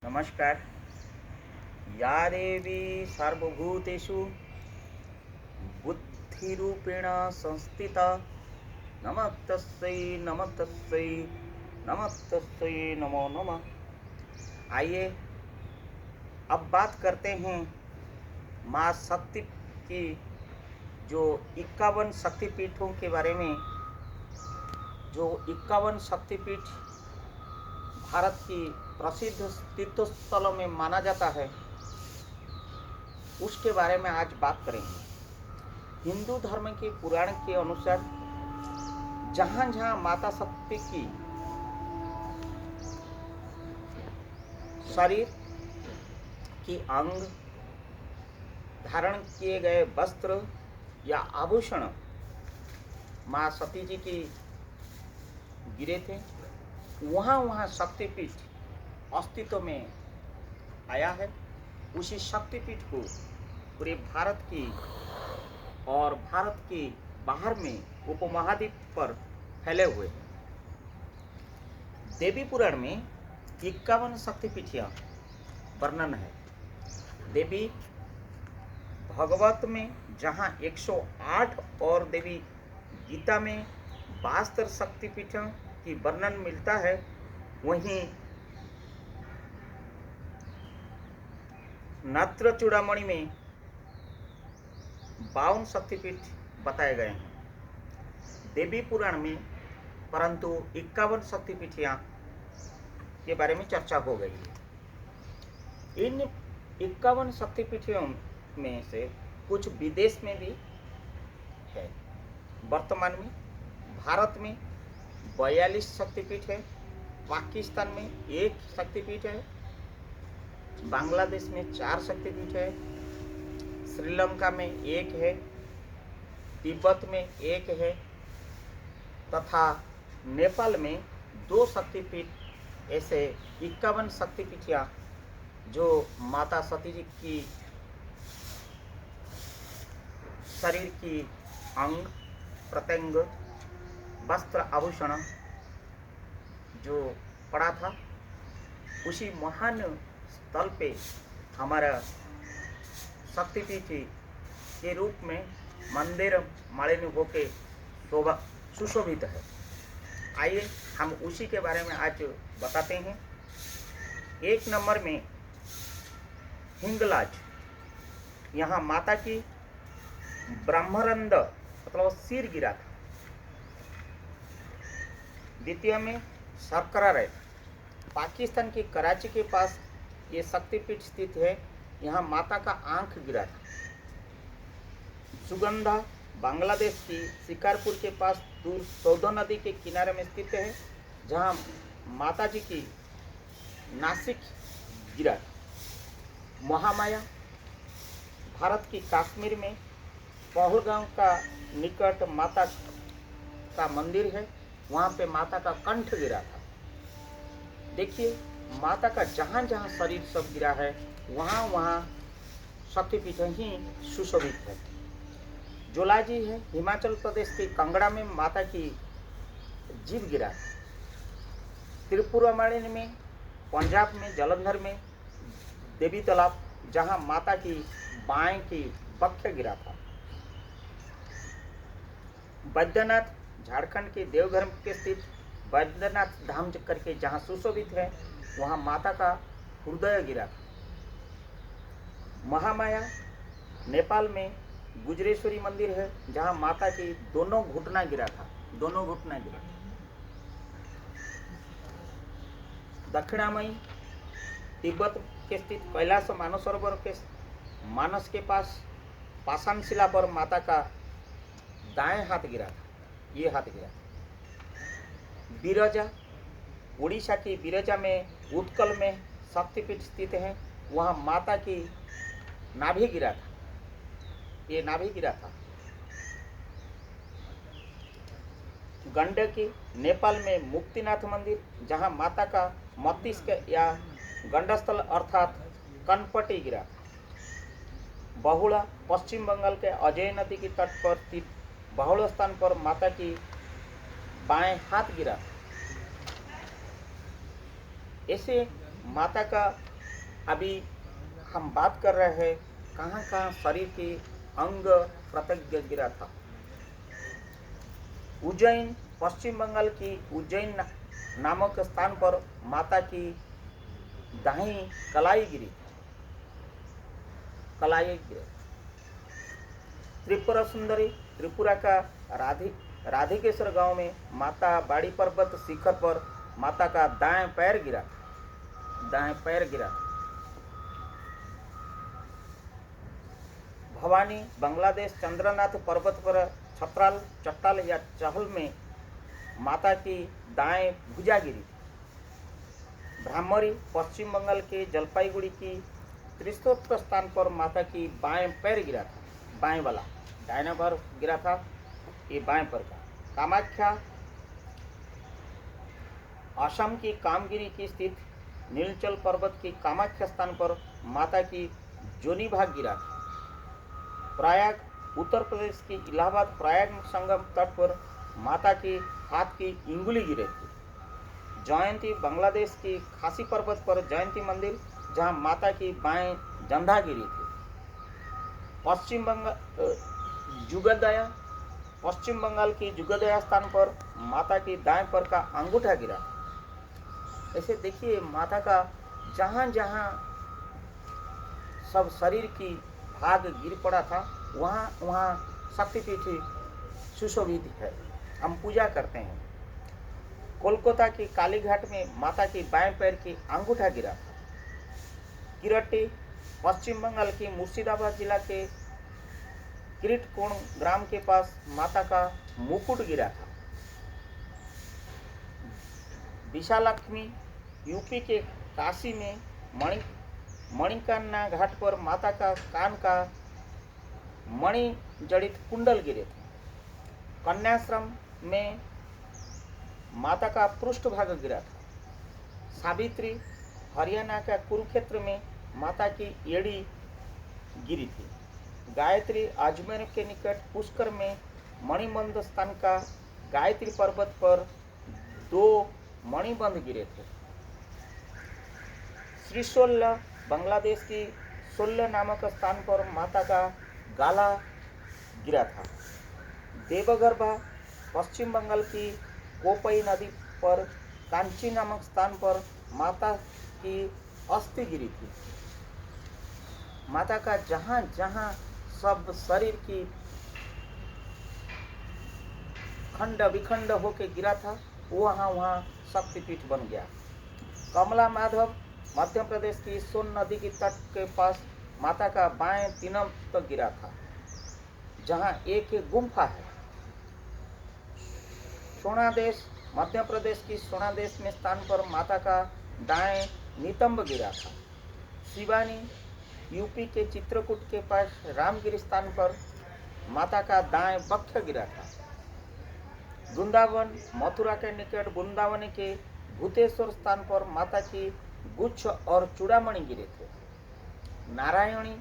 नमस्कार। या देवी सर्वभूतेषु बुद्धिरूपेण संस्थिता नमस्तस्यै नमस्तस्यै नमस्तस्यै नमो नमः। आइए अब बात करते हैं माँ शक्ति की, जो 51 शक्तिपीठों के बारे में। जो 51 शक्तिपीठ भारत की प्रसिद्ध तीर्थस्थलों में माना जाता है, उसके बारे में आज बात करेंगे। हिंदू धर्म के पुराण के अनुसार जहाँ जहाँ माता शक्ति की शरीर की अंग, धारण किए गए वस्त्र या आभूषण माँ सती जी की गिरे थे, वहाँ वहाँ शक्तिपीठ अस्तित्व में आया है। उसी शक्तिपीठ को पूरे भारत की और भारत के बाहर में उपमहाद्वीप पर फैले हुए हैं। देवी पुराण में 51 शक्तिपीठियाँ वर्णन है। देवी भगवत में जहाँ 108 और देवी गीता में 72 शक्तिपीठों की वर्णन मिलता है, वहीं नात्र चूड़ामणि में 52 शक्तिपीठ बताए गए हैं देवी पुराण में, परंतु 51 शक्तिपीठियाँ के बारे में चर्चा हो गई है। इन 51 शक्तिपीठों में से कुछ विदेश में भी है। वर्तमान में भारत में 42 शक्तिपीठ है, पाकिस्तान में 1 शक्तिपीठ है, बांग्लादेश में 4 शक्तिपीठ है, श्रीलंका में 1 है, तिब्बत में 1 है तथा नेपाल में 2 शक्तिपीठ। ऐसे 51 शक्तिपीठियाँ जो माता सती जी की शरीर की अंग प्रत्यंग वस्त्र आभूषण जो पड़ा था, उसी महान स्थल पे हमारा शक्तिपीठ के रूप में मंदिर मालिनी होके सुशोभित है। आइए हम उसी के बारे में आज बताते हैं। 1 नंबर में हिंगलाज, यहाँ माता की ब्रह्मरंद मतलब सिर गिरा था। द्वितीय में सरकरा राय, पाकिस्तान के कराची के पास ये शक्तिपीठ स्थित है, यहाँ माता का आंख गिरा था। सुगंधा बांग्लादेश की शिकारपुर के पास दूर सौदो नदी के किनारे में स्थित है, जहाँ माता जी की नासिक गिरा था। महामाया भारत की कश्मीर में पहलगांव का निकट माता का मंदिर है, वहाँ पे माता का कंठ गिरा था। देखिए, माता का जहाँ जहाँ शरीर सब गिरा है, वहाँ वहाँ शक्तिपीठ ही सुशोभित है। जोलाजी है, हिमाचल प्रदेश के कांगड़ा में माता की जीभ गिरा है। त्रिपुरामणि में पंजाब में जलंधर में देवी तालाब, जहाँ माता की बाएं की वक्ष गिरा था। बैद्यनाथ झारखंड के देवघर के स्थित बैद्यनाथ धाम करके जहाँ सुशोभित है, वहाँ माता का हृदय गिरा था। महामाया नेपाल में गुजरेश्वरी मंदिर है, जहाँ माता की दोनों घुटना गिरा था, दोनों घुटना गिरा। दक्षिणामयी तिब्बत के स्थित कैलाश मानसरोवर के मानस के पास पाषाण शिला पर माता का दाएं हाथ गिरा था, ये हाथ गिरा। बिरजा, उड़ीसा की बिरजा में उत्कल में शक्तिपीठ स्थित है, वहाँ माता की नाभि गिरा था, ये नाभि गिरा था। गंडकी नेपाल में मुक्तिनाथ मंदिर, जहाँ माता का मस्तिष्क या गंडस्थल अर्थात कनपटी गिरा था। बहुड़ा पश्चिम बंगाल के अजय नदी की तट पर स्थित बहुड़ स्थान पर माता की बाएं हाथ गिरा। ऐसे माता का अभी हम बात कर रहे हैं कहाँ कहाँ शरीर के अंग प्रत्यंग गिरा था। उज्जैन, पश्चिम बंगाल की उज्जैन नामक स्थान पर माता की दाहिनी कलाई गिरी, कलाई गिरे। त्रिपुरा सुंदरी, त्रिपुरा का राधिकेश्वर गांव में माता बाड़ी पर्वत शिखर पर माता का दाएं पैर गिरा, दाएं पैर गिरा। भवानी, बांग्लादेश चंद्रनाथ पर्वत पर छत्राल चट्टाल या चहल में माता की दाएं भुजा गिरी। ब्राह्मणी, पश्चिम बंगाल के जलपाईगुड़ी की त्रिस्तोत्र स्थान पर माता की बाएं पैर गिरा था, बाएं वाला, दाहिना पैर गिरा था, ये बाएं पैर का। कामाख्या, असम की कामगिरी की स्थित नीलचल पर्वत की कामाख्या स्थान पर माता की जोनी भाग गिरा था। प्रयाग, उत्तर प्रदेश की इलाहाबाद प्रयाग संगम तट पर माता की हाथ की इंगुली गिरे थी। जयंती, बांग्लादेश की खासी पर्वत पर जयंती मंदिर जहां माता की बाएं जंधा गिरी थी। पश्चिम बंगाल जुगदया, पश्चिम बंगाल की जुगदया स्थान पर माता की दाएं पैर का अंगूठा गिरा। ऐसे देखिए माता का जहां जहां सब शरीर की भाग गिर पड़ा था वहाँ वहाँ शक्तिपीठ सुशोभित है, हम पूजा करते हैं। कोलकाता की कालीघाट में माता की बाएं पैर की अंगूठा गिरा था। किरट्टी, पश्चिम बंगाल की मुर्शिदाबाद जिला के किरीटकोण ग्राम के पास माता का मुकुट गिरा था। विशालक्ष्मी, यूपी के काशी में मणिकर्णिका घाट पर माता का कान का मणि जड़ित कुंडल गिरे थे। कन्याश्रम में माता का पृष्ठभाग गिरा था। सावित्री, हरियाणा का कुरुक्षेत्र में माता की एड़ी गिरी थी। गायत्री, अजमेर के निकट पुष्कर में मणिबंध स्थान का गायत्री पर्वत पर 2 मणिबंध गिरे थे। श्रीशोल्य, बांग्लादेश की सोल्य नामक स्थान पर माता का गाला गिरा था। देवगर्भा, पश्चिम बंगाल की कोपई नदी पर कांची नामक स्थान पर माता की अस्थि गिरी थी। माता का जहां जहां सब शरीर की खंड विखंड होके गिरा था वहाँ वहाँ शक्तिपीठ बन गया। कमला माधव, मध्य प्रदेश की सोन नदी की तट के पास माता का बाएं तीनम तक गिरा था जहां एक गुम्फा है। सोनादेश, मध्य प्रदेश की सोनादेश में स्थान पर माता का दाएं नितंब गिरा था। शिवानी, यूपी के चित्रकूट के पास रामगिरी स्थान पर माता का दाएं वक्ष गिरा था। वृंदावन, मथुरा के निकट वृंदावन के भूतेश्वर स्थान पर माता की गुच्छ और चूड़ामणि गिरे थे। नारायणी,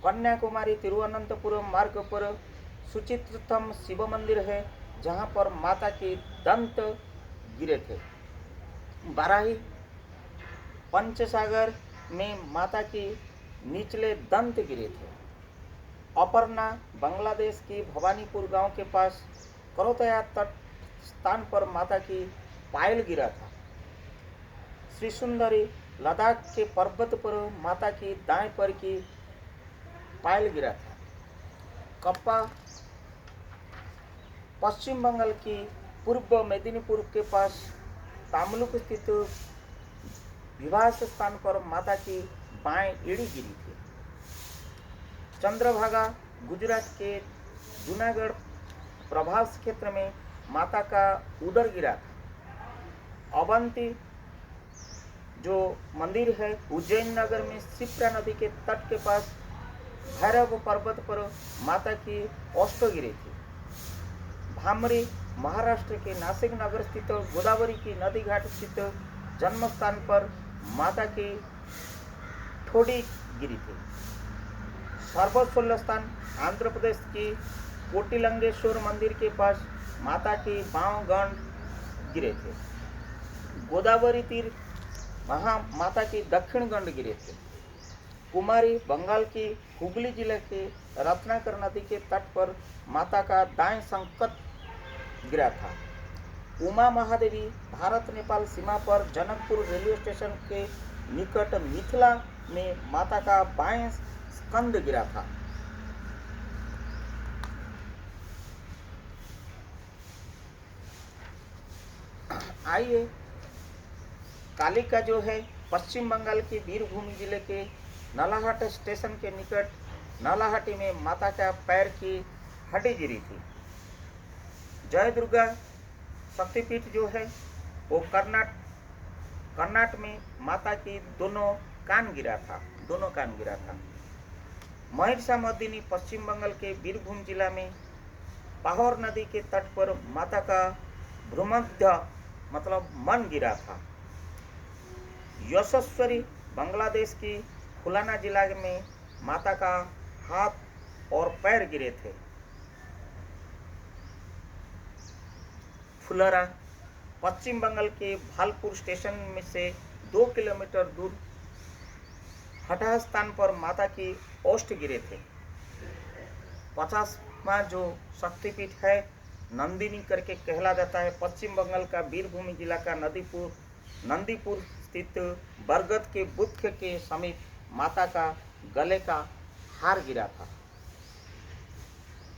कन्याकुमारी तिरुवनंतपुरम मार्ग पर सुचित्रतम शिव मंदिर है जहां पर माता के दंत गिरे थे। बाराही, पंचसागर में माता की निचले दंत गिरे थे। अपर्णा, बांग्लादेश की भवानीपुर गांव के पास करोतया तट स्थान पर माता की पायल गिरा था। श्री सुंदरी, लद्दाख के पर्वत पर माता की दाएं पैर की पायल गिरा था। कप्पा, पश्चिम बंगाल की पूर्व मेदिनीपुर के पास तामलुक स्थित विवास स्थान पर माता की बाएं एड़ी गिरी थी। चंद्रभागा, गुजरात के जूनागढ़ प्रभास क्षेत्र में माता का उदर गिरा था। अवंती जो मंदिर है उज्जैन नगर में शिप्रा नदी के तट के पास भैरव पर्वत पर माता की ओष्ठ गिरी थी। भामरी, महाराष्ट्र के नासिक नगर स्थित गोदावरी की नदी घाट स्थित जन्म स्थान पर माता की ठोड़ी गिरी थी। सर्वशोल्य स्थान, आंध्र प्रदेश की कोटिलिंगेश्वर मंदिर के पास माता की बाँव गण गिरे थे। गोदावरी तीर वहाँ माता की दक्षिण गंड गिरे थे। कुमारी बंगाल की हुगली जिले के रत्नाकर नदी के तट पर माता का दाएं संकट गिरा था। उमा महादेवी भारत नेपाल सीमा पर जनकपुर रेलवे स्टेशन के निकट मिथिला में माता का बाएं स्कंद गिरा था। आइए, कालिका जो है पश्चिम बंगाल के वीरभूमि जिले के नालाहाट स्टेशन के निकट नालाहाटी में माता का पैर की हड्डी गिरी थी। जय दुर्गा शक्तिपीठ जो है वो कर्नाटक में माता की दोनों कान गिरा था। महिषामर्दिनी पश्चिम बंगाल के बीरभूम जिला में पाहोर नदी के तट पर माता का भ्रूमध्य मतलब मन गिरा था। यशस्वरी बांग्लादेश की खुलाना जिला में माता का हाथ और पैर गिरे थे। फुलरा पश्चिम बंगाल के भालपुर स्टेशन में से 2 किलोमीटर दूर हठा स्थान पर माता की ओष्ठ गिरे थे। 50वां जो शक्तिपीठ है नंदिनी करके कहला जाता है। पश्चिम बंगाल का बीरभूमि जिला का नंदीपुर स्थित बरगद के वृक्ष के समीप माता का गले का हार गिरा था।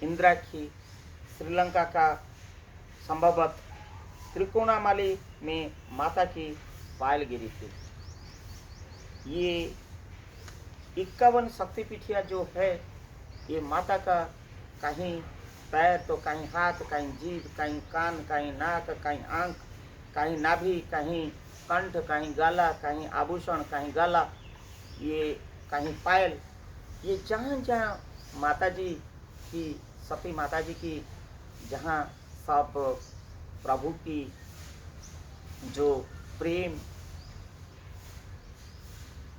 इंद्राक्षी श्रीलंका का संभवतः त्रिकोणामाली में माता की पायल गिरी थी। ये 51 शक्तिपीठिया जो है ये माता का कहीं पैर तो कहीं हाथ, कहीं जीभ, कहीं कान, कहीं नाक, कहीं आंख, कहीं नाभि, कहीं कंठ, कहीं गला, कहीं आभूषण, कहीं गला, ये कहीं पायल, ये जहाँ जहाँ माता जी की सती माता जी की जहाँ सब प्रभु की जो प्रेम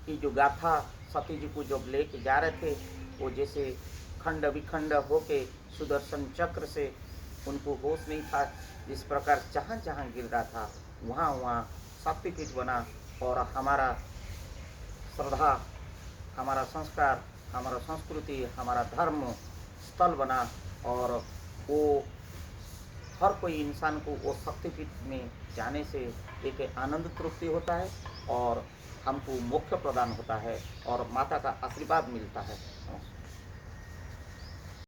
की जो गाथा सती जी को जब लेके जा रहे थे वो जैसे खंड विखंड होके सुदर्शन चक्र से उनको होश नहीं था, जिस प्रकार जहाँ जहाँ गिर रहा था वहाँ वहाँ शक्तिपीठ बना और हमारा श्रद्धा, हमारा संस्कार, हमारा संस्कृति, हमारा धर्म स्थल बना और वो हर कोई इंसान को वो शक्तिपीठ में जाने से एक आनंद तृप्ति होता है और हमको मोक्ष प्रदान होता है और माता का आशीर्वाद मिलता है।